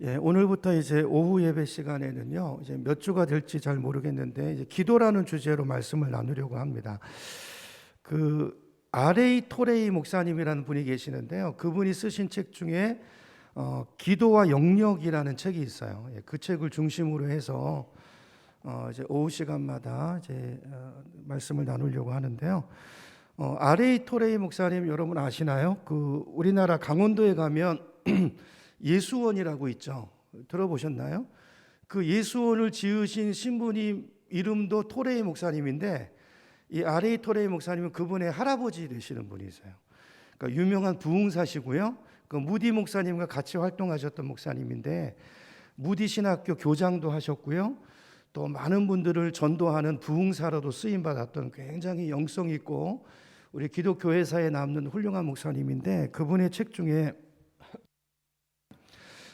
오늘부터 이제 오후 예배 시간에는요, 이제 몇 주가 될지 잘 모르겠는데, 이제 기도라는 주제로 말씀을 나누려고 합니다. R.A. 토레이 목사님이라는 분이 계시는데요. 그분이 쓰신 책 중에 기도와 영역이라는 책이 있어요. 그 책을 중심으로 해서 이제 오후 시간마다 이제 말씀을 나누려고 하는데요. R.A. 토레이 목사님 여러분 아시나요? 우리나라 강원도에 가면 예수원이라고 있죠. 들어보셨나요? 그 예수원을 지으신 신부님 이름도 토레이 목사님인데, 이 R.A. 토레이 목사님은 그분의 할아버지 되시는 분이세요. 그러니까 유명한 부흥사시고요. 그 무디 목사님과 같이 활동하셨던 목사님인데, 무디 신학교 교장도 하셨고요. 또 많은 분들을 전도하는 부흥사로도 쓰임 받았던 굉장히 영성 있고 우리 기독교회사에 남는 훌륭한 목사님인데, 그분의 책 중에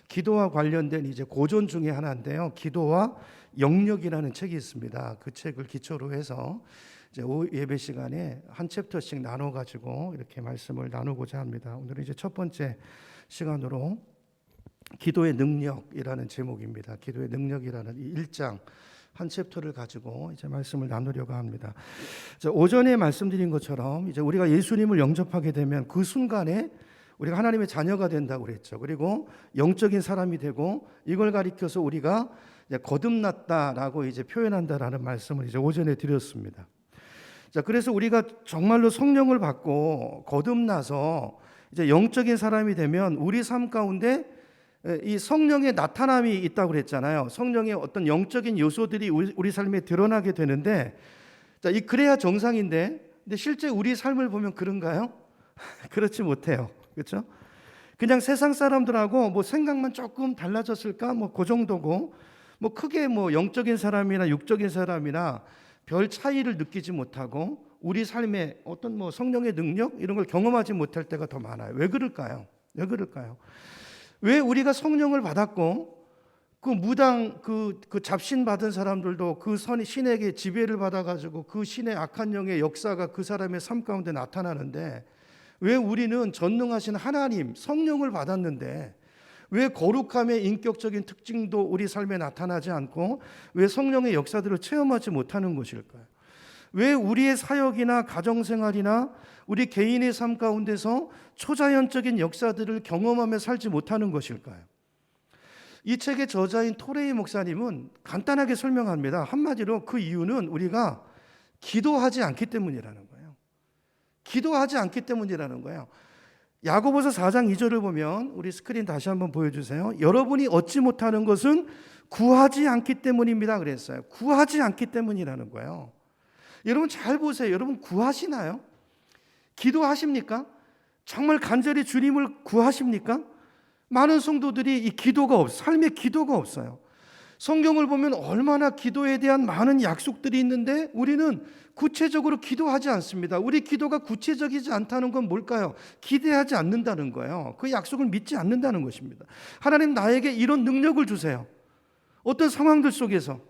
기도와 관련된 이제 고전 중에 하나인데요. 기도와 영역이라는 책이 있습니다. 그 책을 기초로 해서 이제 오후 예배 시간에 한 챕터씩 나눠 가지고 이렇게 말씀을 나누고자 합니다. 오늘은 이제 첫 번째 시간으로 기도의 능력이라는 제목입니다. 기도의 능력이라는 이 1장 한 챕터를 가지고 이제 말씀을 나누려고 합니다. 오전에 말씀드린 것처럼 이제 우리가 예수님을 영접하게 되면 그 순간에 우리가 하나님의 자녀가 된다고 그랬죠. 그리고 영적인 사람이 되고, 이걸 가리켜서 우리가 이제 거듭났다라고 이제 표현한다라는 말씀을 이제 오전에 드렸습니다. 자, 그래서 우리가 정말로 성령을 받고 거듭나서 이제 영적인 사람이 되면 우리 삶 가운데 이 성령의 나타남이 있다고 그랬잖아요. 성령의 어떤 영적인 요소들이 우리 삶에 드러나게 되는데, 자, 그래야 정상인데, 근데 실제 우리 삶을 보면 그런가요? 그렇지 못해요. 그렇죠? 그냥 세상 사람들하고 뭐 생각만 조금 달라졌을까? 뭐 그 정도고, 뭐 크게 뭐 영적인 사람이나 육적인 사람이나 별 차이를 느끼지 못하고 우리 삶에 어떤 뭐 성령의 능력 이런 걸 경험하지 못할 때가 더 많아요. 왜 그럴까요? 왜 그럴까요? 왜 우리가 성령을 받았고 그 무당 그 잡신 받은 사람들도 그 신에게 지배를 받아가지고 그 신의 악한 영의 역사가 그 사람의 삶 가운데 나타나는데, 왜 우리는 전능하신 하나님 성령을 받았는데 왜 거룩함의 인격적인 특징도 우리 삶에 나타나지 않고 왜 성령의 역사들을 체험하지 못하는 것일까요? 왜 우리의 사역이나 가정생활이나 우리 개인의 삶 가운데서 초자연적인 역사들을 경험하며 살지 못하는 것일까요? 이 책의 저자인 토레이 목사님은 간단하게 설명합니다. 한마디로 그 이유는 우리가 기도하지 않기 때문이라는 거예요. 기도하지 않기 때문이라는 거예요. 야고보서 4장 2절을 보면, 우리 스크린 다시 한번 보여주세요. 여러분이 얻지 못하는 것은 구하지 않기 때문입니다 그랬어요. 구하지 않기 때문이라는 거예요. 여러분 잘 보세요. 여러분 구하시나요? 기도하십니까? 정말 간절히 주님을 구하십니까? 많은 성도들이 이 기도가 삶에 기도가 없어요. 성경을 보면 얼마나 기도에 대한 많은 약속들이 있는데 우리는 구체적으로 기도하지 않습니다. 우리 기도가 구체적이지 않다는 건 뭘까요? 기대하지 않는다는 거예요. 그 약속을 믿지 않는다는 것입니다. 하나님 나에게 이런 능력을 주세요. 어떤 상황들 속에서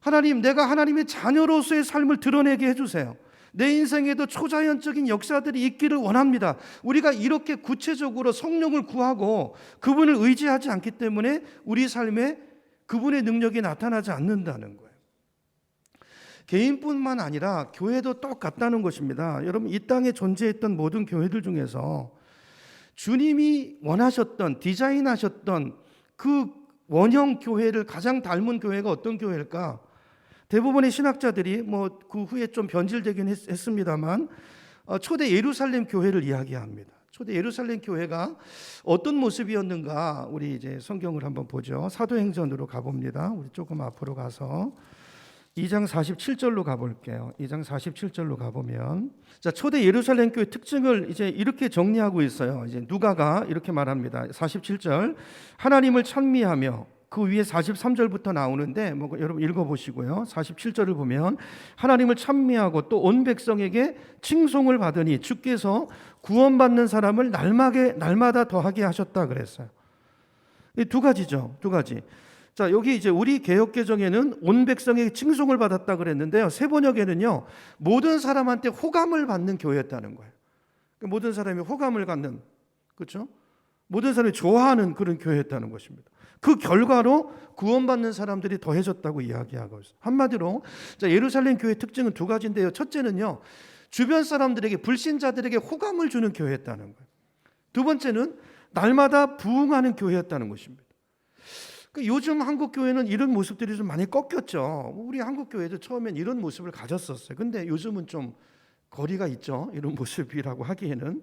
하나님, 내가 하나님의 자녀로서의 삶을 드러내게 해주세요. 내 인생에도 초자연적인 역사들이 있기를 원합니다. 우리가 이렇게 구체적으로 성령을 구하고 그분을 의지하지 않기 때문에 우리 삶에 그분의 능력이 나타나지 않는다는 거예요. 개인뿐만 아니라 교회도 똑같다는 것입니다. 여러분, 이 땅에 존재했던 모든 교회들 중에서 주님이 원하셨던, 디자인하셨던 그 원형 교회를 가장 닮은 교회가 어떤 교회일까? 대부분의 신학자들이 뭐 그 후에 좀 변질되긴 했습니다만 초대 예루살렘 교회를 이야기합니다. 초대 예루살렘 교회가 어떤 모습이었는가, 우리 이제 성경을 한번 보죠. 사도행전으로 가봅니다. 우리 조금 앞으로 가서 2장 47절로 가볼게요. 2장 47절로 가보면, 자, 초대 예루살렘 교회 특징을 이제 이렇게 정리하고 있어요. 이제 누가가 이렇게 말합니다. 47절, 하나님을 찬미하며, 그 위에 43절부터 나오는데 뭐 여러분 읽어보시고요. 47절을 보면 하나님을 찬미하고 또 온 백성에게 칭송을 받으니 주께서 구원받는 사람을 날마다 더하게 하셨다 그랬어요. 이 두 가지죠. 두 가지. 자, 여기 이제 우리 개역개정에는 온 백성에게 칭송을 받았다 그랬는데요. 새 번역에는요, 모든 사람한테 호감을 받는 교회였다는 거예요. 모든 사람이 호감을 갖는, 그렇죠? 모든 사람이 좋아하는 그런 교회였다는 것입니다. 그 결과로 구원받는 사람들이 더해졌다고 이야기하고 있어요. 한마디로 예루살렘 교회의 특징은 두 가지인데요. 첫째는요, 주변 사람들에게, 불신자들에게 호감을 주는 교회였다는 거예요. 두 번째는 날마다 부흥하는 교회였다는 것입니다. 요즘 한국 교회는 이런 모습들이 좀 많이 꺾였죠. 우리 한국 교회도 처음엔 이런 모습을 가졌었어요. 근데 요즘은 좀 거리가 있죠. 이런 모습이라고 하기에는.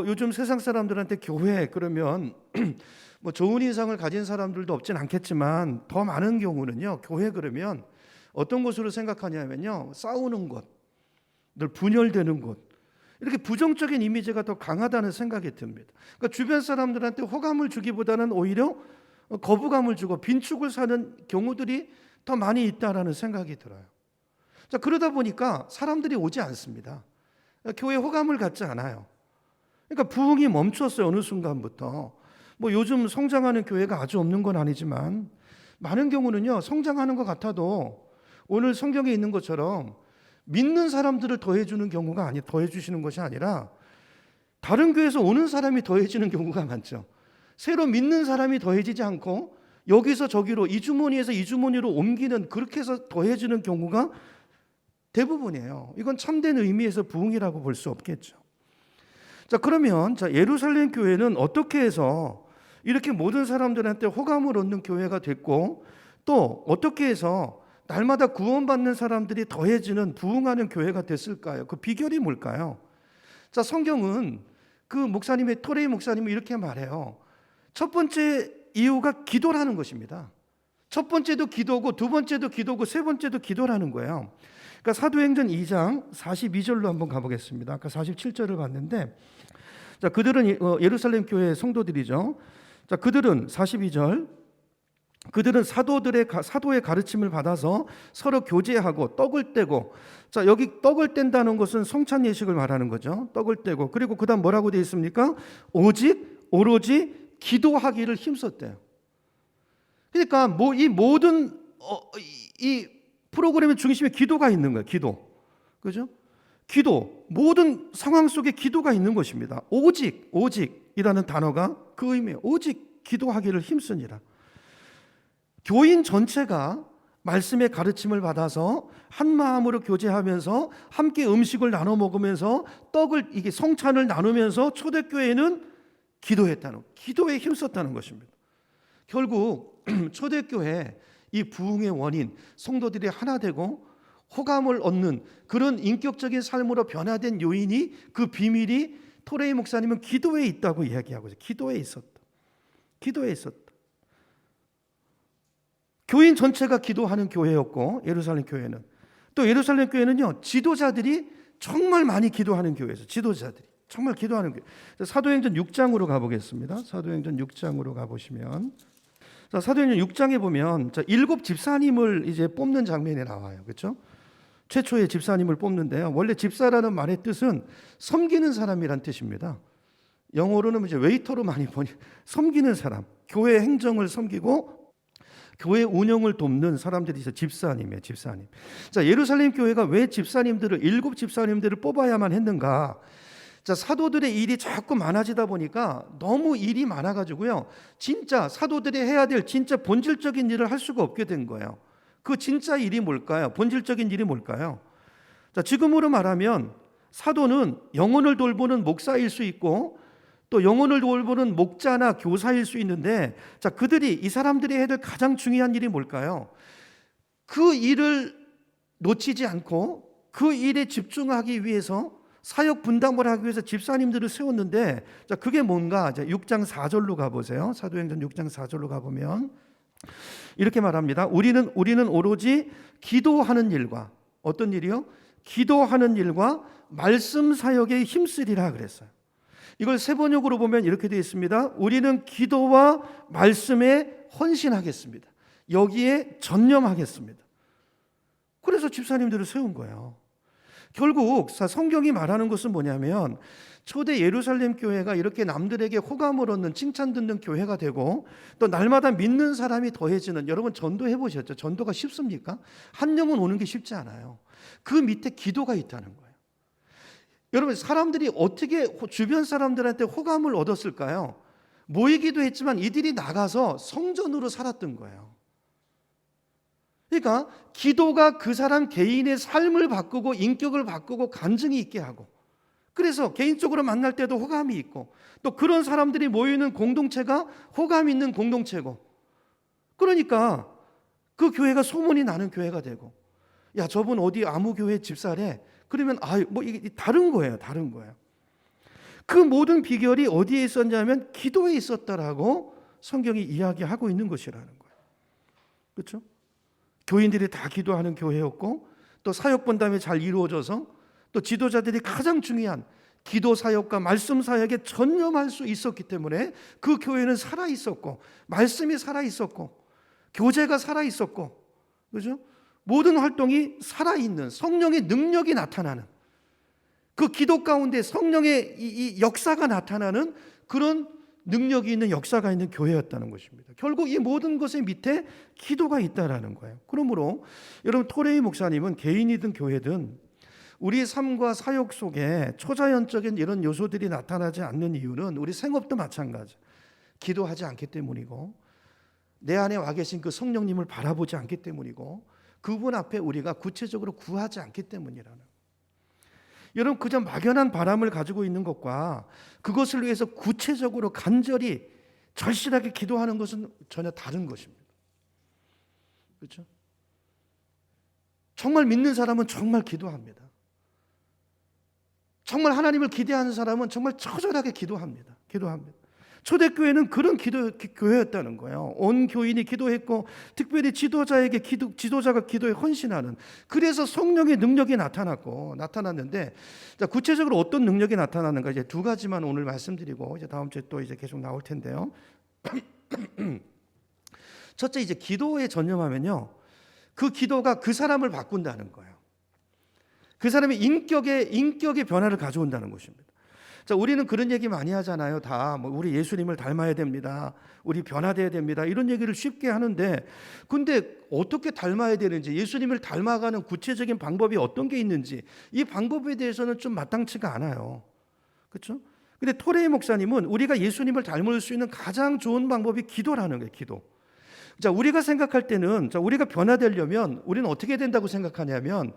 요즘 세상 사람들한테 교회 그러면 좋은 인상을 가진 사람들도 없진 않겠지만, 더 많은 경우는요, 교회 그러면 어떤 곳으로 생각하냐면요, 싸우는 곳, 늘 분열되는 곳, 이렇게 부정적인 이미지가 더 강하다는 생각이 듭니다. 그러니까 주변 사람들한테 호감을 주기보다는 오히려 거부감을 주고 빈축을 사는 경우들이 더 많이 있다라는 생각이 들어요. 그러다 보니까 사람들이 오지 않습니다. 교회에 호감을 갖지 않아요. 그러니까 부흥이 멈췄어요. 어느 순간부터. 요즘 성장하는 교회가 아주 없는 건 아니지만, 많은 경우는요, 성장하는 것 같아도 오늘 성경에 있는 것처럼 믿는 사람들을 더해주는 경우가 더해주시는 것이 아니라 다른 교회에서 오는 사람이 더해지는 경우가 많죠. 새로 믿는 사람이 더해지지 않고 여기서 저기로, 이 주머니에서 이 주머니로 옮기는, 그렇게 해서 더해지는 경우가 대부분이에요. 이건 참된 의미에서 부흥이라고 볼 수 없겠죠. 그러면 예루살렘 교회는 어떻게 해서 이렇게 모든 사람들한테 호감을 얻는 교회가 됐고, 또 어떻게 해서 날마다 구원받는 사람들이 더해지는 부흥하는 교회가 됐을까요? 그 비결이 뭘까요? 성경은 토레이 목사님이 이렇게 말해요. 첫 번째 이유가 기도라는 것입니다. 첫 번째도 기도고, 두 번째도 기도고, 세 번째도 기도라는 거예요. 그러니까 사도행전 2장 42절로 한번 가보겠습니다. 아까 47절을 봤는데, 그들은 예루살렘 교회 성도들이죠. 그들은 42절, 그들은 사도의 가르침을 받아서 서로 교제하고 떡을 떼고, 여기 떡을 뗀다는 것은 성찬 예식을 말하는 거죠. 떡을 떼고, 그리고 그다음 뭐라고 되어 있습니까? 오로지 기도하기를 힘썼대요. 그러니까 이 모든 이 프로그램의 중심에 기도가 있는 거예요. 기도, 그죠? 기도, 모든 상황 속에 기도가 있는 것입니다. 오직이라는 단어가 그 의미예요. 오직 기도하기를 힘쓰니라. 교인 전체가 말씀의 가르침을 받아서 한 마음으로 교제하면서 함께 음식을 나눠 먹으면서 이게 성찬을 나누면서 초대교회는 기도에 힘썼다는 것입니다. 결국 초대교회 이 부흥의 원인, 성도들이 하나 되고 호감을 얻는 그런 인격적인 삶으로 변화된 요인이, 그 비밀이 토레이 목사님은 기도에 있다고 이야기하고 있어요. 기도에 있었다. 교인 전체가 기도하는 교회였고, 예루살렘 교회는 또 예루살렘 교회는요, 지도자들이 정말 많이 기도하는 교회에서 지도자들이 정말 기도하는 교회. 사도행전 6장으로 가보겠습니다. 사도행전 6장으로 가보시면, 사도행전 6장에 보면 7 집사님을 이제 뽑는 장면이 나와요. 그렇죠? 최초의 집사님을 뽑는데요. 원래 집사라는 말의 뜻은 섬기는 사람이란 뜻입니다. 영어로는 이제 웨이터로 많이 보니 섬기는 사람, 교회 행정을 섬기고 교회 운영을 돕는 사람들이 있어요. 집사님이에요. 집사님. 예루살렘 교회가 왜 7 집사님들을 뽑아야만 했는가? 사도들의 일이 자꾸 많아지다 보니까 너무 일이 많아가지고요, 진짜 사도들이 해야 될 진짜 본질적인 일을 할 수가 없게 된 거예요. 그 진짜 일이 뭘까요? 본질적인 일이 뭘까요? 지금으로 말하면 사도는 영혼을 돌보는 목사일 수 있고, 또 영혼을 돌보는 목자나 교사일 수 있는데, 이 사람들이 해야 될 가장 중요한 일이 뭘까요? 그 일을 놓치지 않고 그 일에 집중하기 위해서, 사역 분담을 하기 위해서 집사님들을 세웠는데, 그게 뭔가 6장 4절로 가보세요. 사도행전 6장 4절로 가보면 이렇게 말합니다. 우리는 오로지 기도하는 일과, 어떤 일이요? 기도하는 일과 말씀 사역에 힘쓰리라 그랬어요. 이걸 세번역으로 보면 이렇게 되어 있습니다. 우리는 기도와 말씀에 헌신하겠습니다. 여기에 전념하겠습니다. 그래서 집사님들을 세운 거예요. 결국 성경이 말하는 것은 뭐냐면, 초대 예루살렘 교회가 이렇게 남들에게 호감을 얻는, 칭찬 듣는 교회가 되고, 또 날마다 믿는 사람이 더해지는, 여러분 전도해 보셨죠? 전도가 쉽습니까? 한 영혼 오는 게 쉽지 않아요. 그 밑에 기도가 있다는 거예요. 여러분, 사람들이 어떻게 주변 사람들한테 호감을 얻었을까요? 모이기도 했지만 이들이 나가서 성전으로 살았던 거예요. 그러니까 기도가 그 사람 개인의 삶을 바꾸고 인격을 바꾸고 간증이 있게 하고, 그래서 개인적으로 만날 때도 호감이 있고, 또 그런 사람들이 모이는 공동체가 호감 있는 공동체고, 그러니까 그 교회가 소문이 나는 교회가 되고, 야 저분 어디 아무 교회 집사래, 그러면 뭐 이게 다른 거예요. 다른 거예요. 그 모든 비결이 어디에 있었냐면 기도에 있었다라고 성경이 이야기하고 있는 것이라는 거예요. 그렇죠? 교인들이 다 기도하는 교회였고, 또 사역 분담이 잘 이루어져서 또 지도자들이 가장 중요한 기도 사역과 말씀 사역에 전념할 수 있었기 때문에 그 교회는 살아 있었고, 말씀이 살아 있었고, 교제가 살아 있었고, 그죠? 모든 활동이 살아 있는, 성령의 능력이 나타나는, 그 기도 가운데 성령의 이 역사가 나타나는 그런 능력이 있는, 역사가 있는 교회였다는 것입니다. 결국 이 모든 것의 밑에 기도가 있다라는 거예요. 그러므로 여러분, 토레이 목사님은 개인이든 교회든 우리 삶과 사역 속에 초자연적인 이런 요소들이 나타나지 않는 이유는 우리 생업도 마찬가지, 기도하지 않기 때문이고, 내 안에 와 계신 그 성령님을 바라보지 않기 때문이고, 그분 앞에 우리가 구체적으로 구하지 않기 때문이라는. 여러분, 그저 막연한 바람을 가지고 있는 것과 그것을 위해서 구체적으로 간절히 절실하게 기도하는 것은 전혀 다른 것입니다. 그렇죠? 정말 믿는 사람은 정말 기도합니다. 정말 하나님을 기대하는 사람은 정말 처절하게 기도합니다. 초대교회는 그런 교회였다는 거예요. 온 교인이 기도했고, 특별히 지도자가 기도에 헌신하는, 그래서 성령의 능력이 나타났는데, 자, 구체적으로 어떤 능력이 나타나는가, 이제 두 가지만 오늘 말씀드리고 이제 다음 주에 또 이제 계속 나올 텐데요. 첫째, 이제 기도에 전념하면요, 그 기도가 그 사람을 바꾼다는 거예요. 그 사람의 인격의 변화를 가져온다는 것입니다. 자, 우리는 그런 얘기 많이 하잖아요. 다 뭐 우리 예수님을 닮아야 됩니다, 우리 변화돼야 됩니다, 이런 얘기를 쉽게 하는데, 근데 어떻게 닮아야 되는지, 예수님을 닮아가는 구체적인 방법이 어떤 게 있는지, 이 방법에 대해서는 좀 마땅치가 않아요. 그렇죠? 근데 토레이 목사님은 우리가 예수님을 닮을 수 있는 가장 좋은 방법이 기도라는 거예요. 기도. 자, 우리가 생각할 때는, 자, 우리가 변화되려면 우리는 어떻게 된다고 생각하냐면,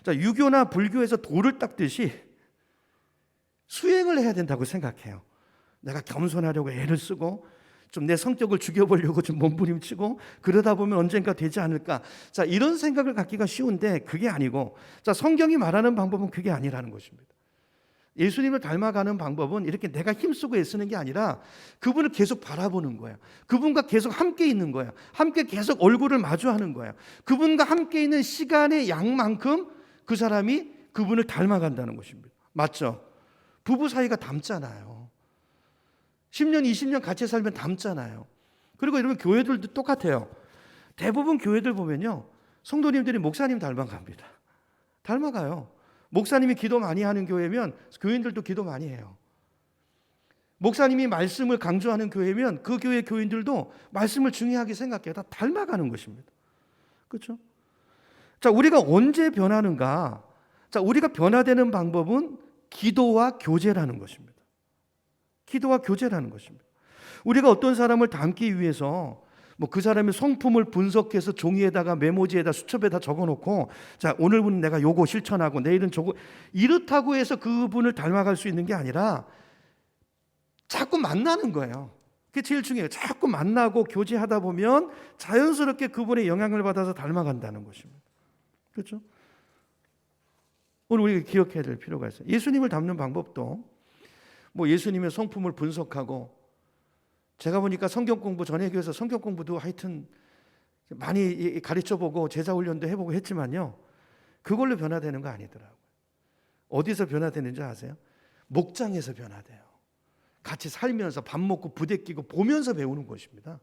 자, 유교나 불교에서 돌을 닦듯이 수행을 해야 된다고 생각해요. 내가 겸손하려고 애를 쓰고 좀 내 성격을 죽여보려고 좀 몸부림치고 그러다 보면 언젠가 되지 않을까. 자, 이런 생각을 갖기가 쉬운데 그게 아니고, 자, 성경이 말하는 방법은 그게 아니라는 것입니다. 예수님을 닮아가는 방법은 이렇게 내가 힘쓰고 애쓰는 게 아니라 그분을 계속 바라보는 거예요. 그분과 계속 함께 있는 거예요. 함께 계속 얼굴을 마주하는 거예요. 그분과 함께 있는 시간의 양만큼 그 사람이 그분을 닮아간다는 것입니다. 맞죠? 부부 사이가 닮잖아요. 10년, 20년 같이 살면 닮잖아요. 그리고 여러분, 교회들도 똑같아요. 대부분 교회들 보면요, 성도님들이 목사님 닮아갑니다. 닮아가요. 목사님이 기도 많이 하는 교회면 교인들도 기도 많이 해요. 목사님이 말씀을 강조하는 교회면 그 교회 교인들도 말씀을 중요하게 생각해요. 다 닮아가는 것입니다. 그렇죠? 자, 우리가 언제 변하는가? 자, 우리가 변화되는 방법은 기도와 교제라는 것입니다. 기도와 교제라는 것입니다. 우리가 어떤 사람을 닮기 위해서 뭐 그 사람의 성품을 분석해서 종이에다가 메모지에다 수첩에다 적어놓고, 자, 오늘은 내가 요거 실천하고 내일은 저거, 이렇다고 해서 그분을 닮아갈 수 있는 게 아니라 자꾸 만나는 거예요. 그게 제일 중요해요. 자꾸 만나고 교제하다 보면 자연스럽게 그분의 영향을 받아서 닮아간다는 것입니다. 그렇죠? 오늘 우리가 기억해야 될 필요가 있어요. 예수님을 닮는 방법도 뭐 예수님의 성품을 분석하고, 제가 보니까 성경 공부, 전회교에서 성경 공부도 하여튼 많이 가르쳐보고 제자 훈련도 해보고 했지만요, 그걸로 변화되는 거 아니더라고요. 어디서 변화되는지 아세요? 목장에서 변화돼요. 같이 살면서 밥 먹고 부대끼고 보면서 배우는 것입니다.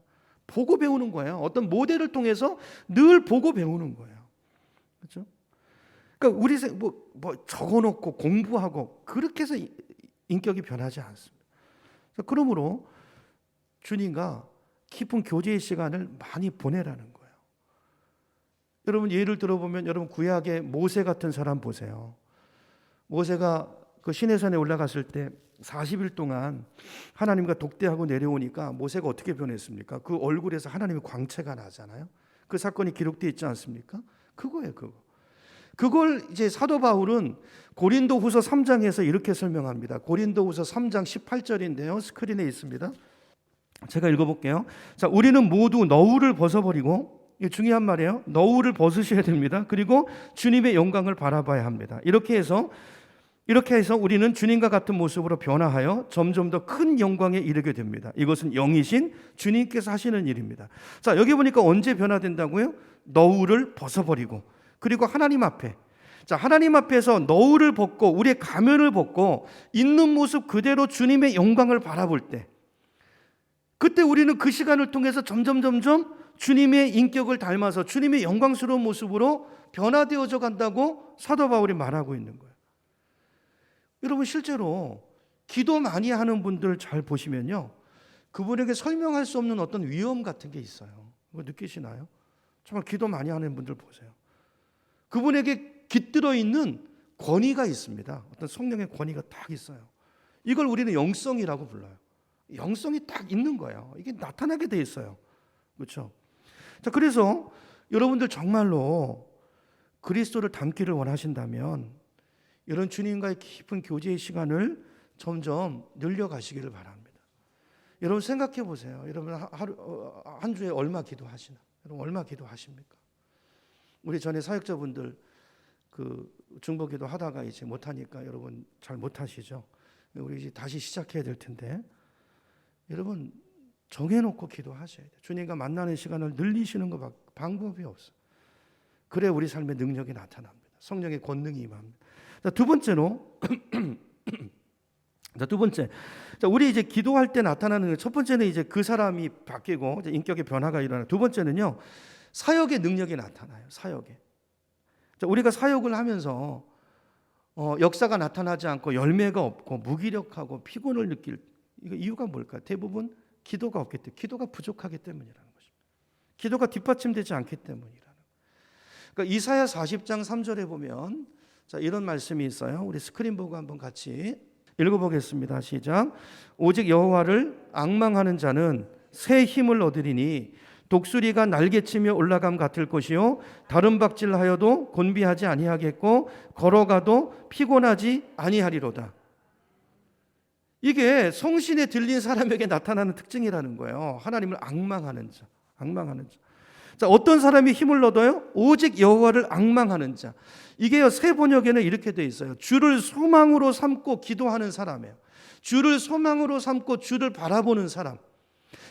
보고 배우는 거예요. 어떤 모델을 통해서 늘 보고 배우는 거예요. 그렇죠? 그러니까 우리 뭐 적어놓고 공부하고 그렇게 해서 인격이 변하지 않습니다. 그러므로 주님과 깊은 교제의 시간을 많이 보내라는 거예요. 여러분, 예를 들어보면 여러분, 구약의 모세 같은 사람 보세요. 모세가 그 시내산에 올라갔을 때 40일 동안 하나님과 독대하고 내려오니까 모세가 어떻게 변했습니까? 그 얼굴에서 하나님의 광채가 나잖아요. 그 사건이 기록되어 있지 않습니까? 그거예요, 그거. 그걸 이제 사도 바울은 고린도후서 3장에서 이렇게 설명합니다. 고린도후서 3장 18절인데요. 스크린에 있습니다. 제가 읽어볼게요. 자, 우리는 모두 너울을 벗어버리고, 이게 중요한 말이에요. 너울을 벗으셔야 됩니다. 그리고 주님의 영광을 바라봐야 합니다. 이렇게 해서 우리는 주님과 같은 모습으로 변화하여 점점 더 큰 영광에 이르게 됩니다. 이것은 영이신 주님께서 하시는 일입니다. 자, 여기 보니까 언제 변화된다고요? 너울을 벗어버리고, 그리고 하나님 앞에, 자, 하나님 앞에서 너울을 벗고 우리의 가면을 벗고 있는 모습 그대로 주님의 영광을 바라볼 때, 그때 우리는 그 시간을 통해서 점점 주님의 인격을 닮아서 주님의 영광스러운 모습으로 변화되어져 간다고 사도 바울이 말하고 있는 거예요. 여러분, 실제로 기도 많이 하는 분들 잘 보시면요, 그분에게 설명할 수 없는 어떤 위엄 같은 게 있어요. 그거 느끼시나요? 정말 기도 많이 하는 분들 보세요. 그분에게 깃들어 있는 권위가 있습니다. 어떤 성령의 권위가 딱 있어요. 이걸 우리는 영성이라고 불러요. 영성이 딱 있는 거예요. 이게 나타나게 돼 있어요. 그렇죠? 자, 그래서 여러분들 정말로 그리스도를 닮기를 원하신다면 이런 주님과의 깊은 교제의 시간을 점점 늘려가시기를 바랍니다. 여러분 생각해 보세요. 여러분 한 주에 얼마 기도하시나? 여러분 얼마 기도하십니까? 우리 전에 사역자분들 그 중보기도 하다가 이제 못하니까 여러분 잘 못하시죠? 우리 이제 다시 시작해야 될 텐데, 여러분 정해놓고 기도하셔야 돼요. 주님과 만나는 시간을 늘리시는 것밖에 방법이 없어요. 그래 우리 삶의 능력이 나타납니다. 성령의 권능이 임합니다. 자, 두 번째로 자, 우리 이제 기도할 때 나타나는 첫 번째는 이제 그 사람이 바뀌고 이제 인격의 변화가 일어나요. 두 번째는요, 사역의 능력이 나타나요. 사역에. 자, 우리가 사역을 하면서 역사가 나타나지 않고 열매가 없고 무기력하고 피곤을 느낄 이유가 뭘까요? 대부분 기도가 없기 때문에, 기도가 부족하기 때문이라는 것입니다. 기도가 뒷받침되지 않기 때문이라는. 그러니까 이사야 40장 3절에 보면 자, 이런 말씀이 있어요. 우리 스크린 보고 한번 같이 읽어보겠습니다. 시작. 오직 여호와를 앙망하는 자는 새 힘을 얻으리니 독수리가 날개치며 올라감 같을 것이요 다른 박질하여도 곤비하지 아니하겠고 걸어가도 피곤하지 아니하리로다. 이게 성신에 들린 사람에게 나타나는 특징이라는 거예요. 하나님을 앙망하는 자. 자, 어떤 사람이 힘을 얻어요? 오직 여호와를 앙망하는 자. 이게요, 새 번역에는 이렇게 돼 있어요. 주를 소망으로 삼고 기도하는 사람이에요. 주를 소망으로 삼고 주를 바라보는 사람.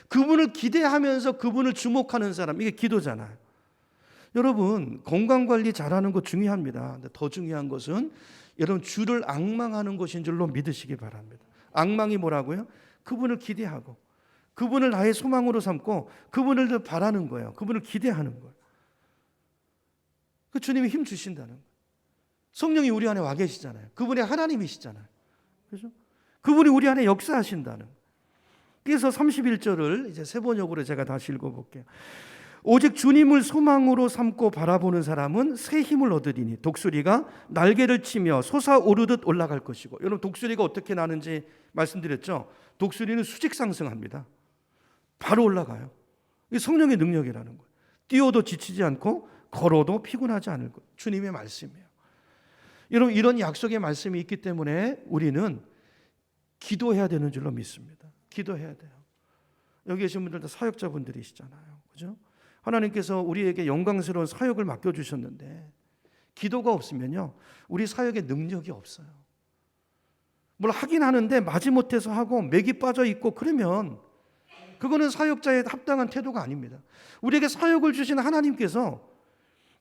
그분을 기대하면서 그분을 주목하는 사람. 이게 기도잖아요. 여러분, 건강관리 잘하는 거 중요합니다. 근데 더 중요한 것은 여러분 주를 앙망하는 것인 줄로 믿으시기 바랍니다. 앙망이 뭐라고요? 그분을 기대하고 그분을 나의 소망으로 삼고 그분을 바라는 거예요. 그분을 기대하는 거예요. 그 주님이 힘 주신다는 거예요. 성령이 우리 안에 와 계시잖아요. 그분이 하나님이시잖아요. 그렇죠? 그분이 우리 안에 역사하신다는 거예요. 그래서 31절을 이제 세 번역으로 제가 다시 읽어볼게요. 오직 주님을 소망으로 삼고 바라보는 사람은 새 힘을 얻으리니 독수리가 날개를 치며 솟아오르듯 올라갈 것이고. 여러분 독수리가 어떻게 나는지 말씀드렸죠. 독수리는 수직 상승합니다. 바로 올라가요. 이게 성령의 능력이라는 거예요. 뛰어도 지치지 않고 걸어도 피곤하지 않을 것. 주님의 말씀이에요. 여러분 이런 약속의 말씀이 있기 때문에 우리는 기도해야 되는 줄로 믿습니다. 기도해야 돼요. 여기 계신 분들도 사역자분들이시잖아요. 그죠? 하나님께서 우리에게 영광스러운 사역을 맡겨주셨는데 기도가 없으면요 우리 사역에 능력이 없어요. 뭘 하긴 하는데 마지못해서 하고 맥이 빠져 있고 그러면 그거는 사역자의 합당한 태도가 아닙니다. 우리에게 사역을 주신 하나님께서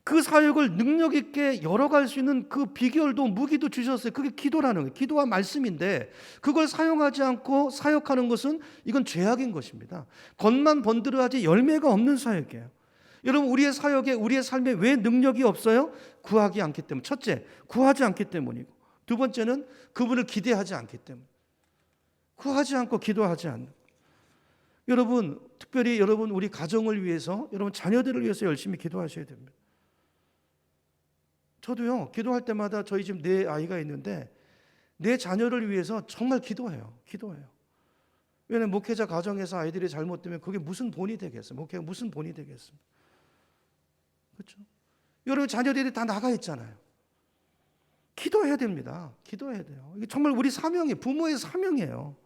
그 사역을 능력 있게 열어갈 수 있는 그 비결도 무기도 주셨어요. 그게 기도라는 거예요. 기도와 말씀인데 그걸 사용하지 않고 사역하는 것은 이건 죄악인 것입니다. 겉만 번들어하지 열매가 없는 사역이에요. 여러분 우리의 사역에 우리의 삶에 왜 능력이 없어요? 구하지 않기 때문. 첫째, 구하지 않기 때문이고 두 번째는 그분을 기대하지 않기 때문. 구하지 않고 기도하지 않는. 여러분 특별히 여러분 우리 가정을 위해서 여러분 자녀들을 위해서 열심히 기도하셔야 됩니다. 저도요 기도할 때마다 저희 집 네 아이가 있는데 내 자녀를 위해서 정말 기도해요. 왜냐하면 목회자 가정에서 아이들이 잘못되면 그게 무슨 본이 되겠어요? 목회가 무슨 본이 되겠습니까? 그렇죠? 여러분 자녀들이 다 나가 있잖아요. 기도해야 됩니다. 기도해야 돼요. 이게 정말 우리 사명이에요. 부모의 사명이에요.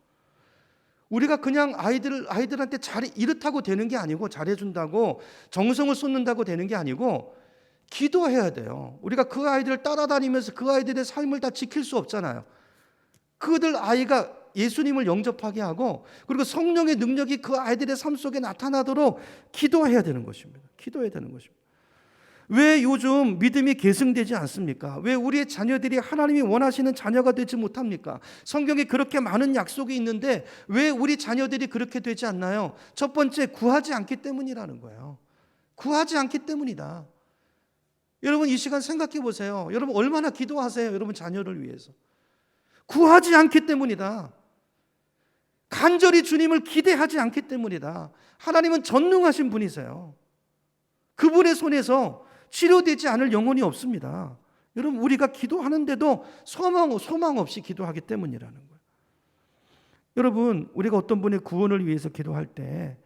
우리가 그냥 아이들한테 이렇다고 되는 게 아니고, 잘해준다고 정성을 쏟는다고 되는 게 아니고 기도해야 돼요. 우리가 그 아이들을 따라다니면서 그 아이들의 삶을 다 지킬 수 없잖아요. 그들 아이가 예수님을 영접하게 하고, 그리고 성령의 능력이 그 아이들의 삶 속에 나타나도록 기도해야 되는 것입니다. 기도해야 되는 것입니다. 왜 요즘 믿음이 계승되지 않습니까? 왜 우리의 자녀들이 하나님이 원하시는 자녀가 되지 못합니까? 성경에 그렇게 많은 약속이 있는데 왜 우리 자녀들이 그렇게 되지 않나요? 첫 번째, 구하지 않기 때문이라는 거예요. 구하지 않기 때문이다. 여러분 이 시간 생각해 보세요. 여러분 얼마나 기도하세요? 여러분 자녀를 위해서. 구하지 않기 때문이다. 간절히 주님을 기대하지 않기 때문이다. 하나님은 전능하신 분이세요. 그분의 손에서 치료되지 않을 영혼이 없습니다. 여러분 우리가 기도하는데도 소망 없이 기도하기 때문이라는 거예요. 여러분 우리가 어떤 분의 구원을 위해서 기도할 때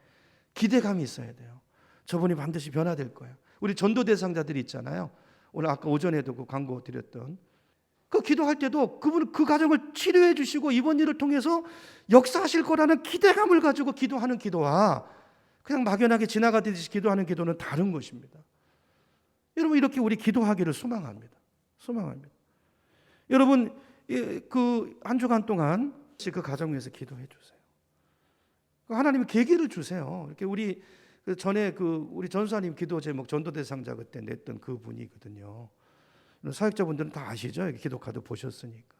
기대감이 있어야 돼요. 저분이 반드시 변화될 거예요. 우리 전도 대상자들이 있잖아요. 오늘 아까 오전에도 그 광고 드렸던 그 기도할 때도 그분 그 가정을 치료해 주시고 이번 일을 통해서 역사하실 거라는 기대감을 가지고 기도하는 기도와 그냥 막연하게 지나가듯이 기도하는 기도는 다른 것입니다. 여러분 이렇게 우리 기도하기를 소망합니다. 여러분 그 한 주간 동안 그 가정 위해서 기도해 주세요. 하나님이 계기를 주세요. 이렇게 우리 전에 우리 전사님 기도 제목 전도 대상자 그때 냈던 그 분이거든요. 사역자분들은 다 아시죠? 기도 카드 보셨으니까.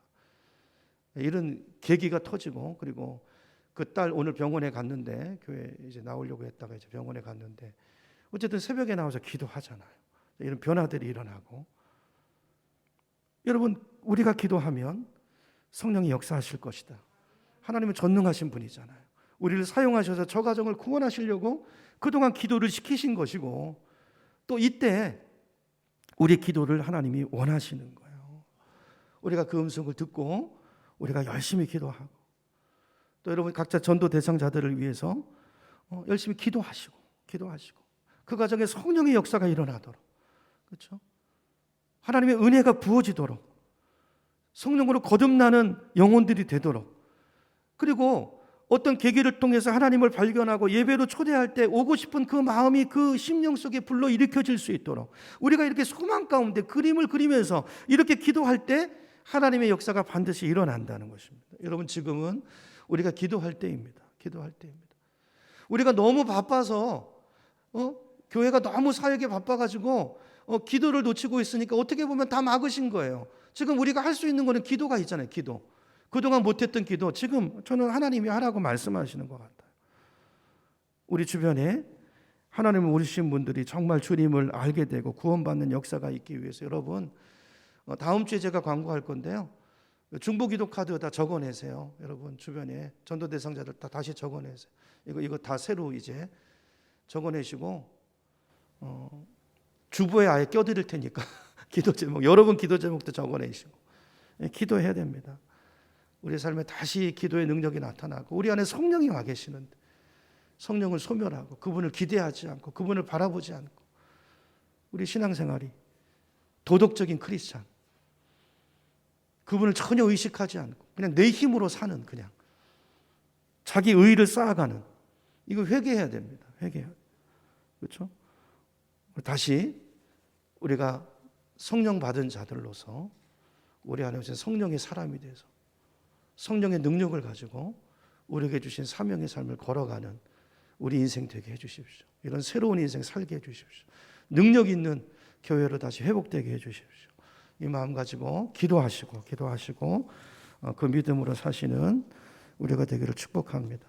이런 계기가 터지고, 그리고 그 딸 오늘 병원에 갔는데, 교회 이제 나오려고 했다가 이제 병원에 갔는데 어쨌든 새벽에 나와서 기도하잖아요. 이런 변화들이 일어나고, 여러분 우리가 기도하면 성령이 역사하실 것이다. 하나님은 전능하신 분이잖아요. 우리를 사용하셔서 저 가정을 구원하시려고 그동안 기도를 시키신 것이고, 또 이때 우리 기도를 하나님이 원하시는 거예요. 우리가 그 음성을 듣고 우리가 열심히 기도하고, 또 여러분 각자 전도 대상자들을 위해서 열심히 기도하시고 그 가정에 성령의 역사가 일어나도록, 그렇죠? 하나님의 은혜가 부어지도록, 성령으로 거듭나는 영혼들이 되도록, 그리고 어떤 계기를 통해서 하나님을 발견하고 예배로 초대할 때 오고 싶은 그 마음이 그 심령 속에 불러 일으켜질 수 있도록 우리가 이렇게 소망 가운데 그림을 그리면서 이렇게 기도할 때 하나님의 역사가 반드시 일어난다는 것입니다. 여러분 지금은 우리가 기도할 때입니다. 우리가 너무 바빠서 교회가 너무 사역에 바빠가지고 기도를 놓치고 있으니까 어떻게 보면 다 막으신 거예요. 지금 우리가 할 수 있는 거는 기도가 있잖아요. 기도. 그동안 못했던 기도 지금 저는 하나님이 하라고 말씀하시는 것 같아요. 우리 주변에 하나님을 모르신 분들이 정말 주님을 알게 되고 구원받는 역사가 있기 위해서 여러분 다음 주에 제가 광고할 건데요. 중보기도 카드 다 적어내세요. 여러분 주변에 전도 대상자들 다 다시 적어내세요. 이거 다 새로 이제 적어내시고 주보에 아예 껴드릴 테니까 기도 제목 여러분 기도 제목도 적어내시고 기도해야 됩니다. 우리 삶에 다시 기도의 능력이 나타나고 우리 안에 성령이 와 계시는데 성령을 소멸하고 그분을 기대하지 않고 그분을 바라보지 않고 우리 신앙생활이 도덕적인 크리스찬, 그분을 전혀 의식하지 않고 그냥 내 힘으로 사는, 그냥 자기 의의를 쌓아가는, 이거 회개해야 됩니다. 회개해야 돼요. 그렇죠? 다시 우리가 성령 받은 자들로서 우리 안에 오신 성령의 사람이 돼서 성령의 능력을 가지고 우리에게 주신 사명의 삶을 걸어가는 우리 인생 되게 해주십시오. 이런 새로운 인생 살게 해주십시오. 능력 있는 교회로 다시 회복되게 해주십시오. 이 마음 가지고 기도하시고 그 믿음으로 사시는 우리가 되기를 축복합니다.